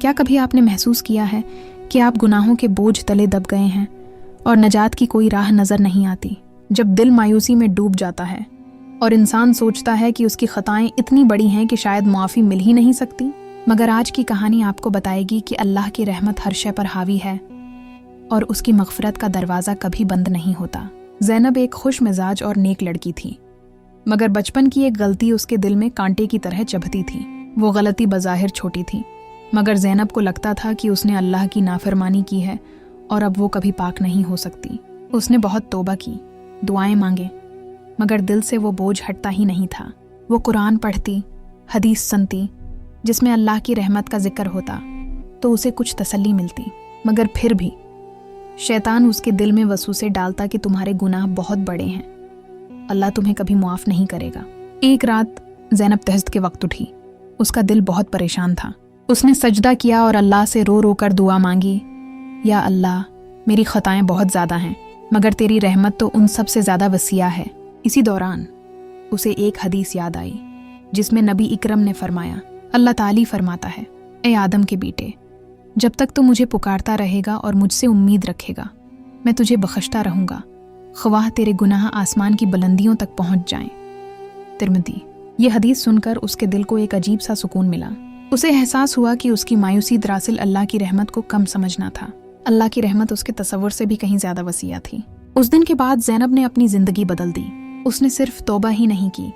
کیا کبھی آپ نے محسوس کیا ہے کہ آپ گناہوں کے بوجھ تلے دب گئے ہیں اور نجات کی کوئی راہ نظر نہیں آتی؟ جب دل مایوسی میں ڈوب جاتا ہے اور انسان سوچتا ہے کہ اس کی خطائیں اتنی بڑی ہیں کہ شاید معافی مل ہی نہیں سکتی، مگر آج کی کہانی آپ کو بتائے گی کہ اللہ کی رحمت ہر شے پر حاوی ہے اور اس کی مغفرت کا دروازہ کبھی بند نہیں ہوتا۔ زینب ایک خوش مزاج اور نیک لڑکی تھی، مگر بچپن کی ایک غلطی اس کے دل میں کانٹے کی طرح چبھتی تھی۔ وہ غلطی بظاہر چھوٹی تھی، مگر زینب کو لگتا تھا کہ اس نے اللہ کی نافرمانی کی ہے اور اب وہ کبھی پاک نہیں ہو سکتی۔ اس نے بہت توبہ کی، دعائیں مانگے، مگر دل سے وہ بوجھ ہٹتا ہی نہیں تھا۔ وہ قرآن پڑھتی، حدیث سنتی جس میں اللہ کی رحمت کا ذکر ہوتا تو اسے کچھ تسلی ملتی، مگر پھر بھی شیطان اس کے دل میں وسوسے ڈالتا کہ تمہارے گناہ بہت بڑے ہیں، اللہ تمہیں کبھی معاف نہیں کرے گا۔ ایک رات زینب تہجد کے وقت اٹھی، اس کا دل بہت پریشان تھا۔ اس نے سجدہ کیا اور اللہ سے رو رو کر دعا مانگی، یا اللہ، میری خطائیں بہت زیادہ ہیں، مگر تیری رحمت تو ان سب سے زیادہ وسیع ہے۔ اسی دوران اسے ایک حدیث یاد آئی جس میں نبی اکرم نے فرمایا، اللہ تعالی فرماتا ہے، اے آدم کے بیٹے، جب تک تو مجھے پکارتا رہے گا اور مجھ سے امید رکھے گا، میں تجھے بخشتا رہوں گا، خواہ تیرے گناہ آسمان کی بلندیوں تک پہنچ جائیں۔ ترمذی۔ یہ حدیث سن کر اس کے دل کو ایک عجیب سا سکون ملا۔ اسے احساس ہوا کہ اس کی مایوسی دراصل اللہ کی رحمت کو کم سمجھنا تھا۔ اللہ کی رحمت اس کے تصور سے بھی کہیں زیادہ وسیع تھی۔ اس دن کے بعد زینب نے اپنی زندگی بدل دی۔ اس نے صرف توبہ ہی نہیں کی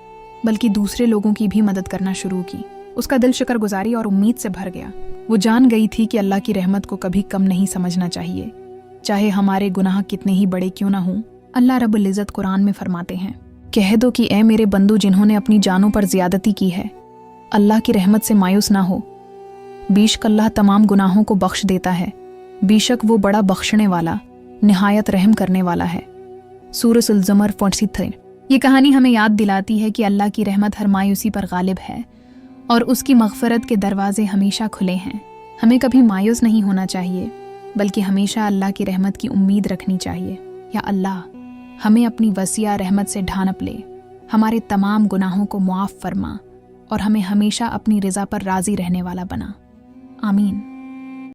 بلکہ دوسرے لوگوں کی بھی مدد کرنا شروع کی۔ اس کا دل شکر گزاری اور امید سے بھر گیا۔ وہ جان گئی تھی کہ اللہ کی رحمت کو کبھی کم نہیں سمجھنا چاہیے، چاہے ہمارے گناہ کتنے ہی بڑے کیوں نہ ہوں۔ اللہ رب العزت قرآن میں فرماتے ہیں، کہہ دو کہ اے میرے بندو جنہوں نے اپنی جانوں پر زیادتی کی ہے، اللہ کی رحمت سے مایوس نہ ہو، بیشک اللہ تمام گناہوں کو بخش دیتا ہے، بیشک وہ بڑا بخشنے والا، نہایت رحم کرنے والا ہے۔ سورۃ الزمر 43۔ یہ کہانی ہمیں یاد دلاتی ہے کہ اللہ کی رحمت ہر مایوسی پر غالب ہے اور اس کی مغفرت کے دروازے ہمیشہ کھلے ہیں۔ ہمیں کبھی مایوس نہیں ہونا چاہیے بلکہ ہمیشہ اللہ کی رحمت کی امید رکھنی چاہیے۔ یا اللہ، ہمیں اپنی وسیع رحمت سے ڈھانپ لے، ہمارے تمام گناہوں کو معاف فرما اور ہمیں ہمیشہ اپنی رضا پر راضی رہنے والا بنا۔ آمین۔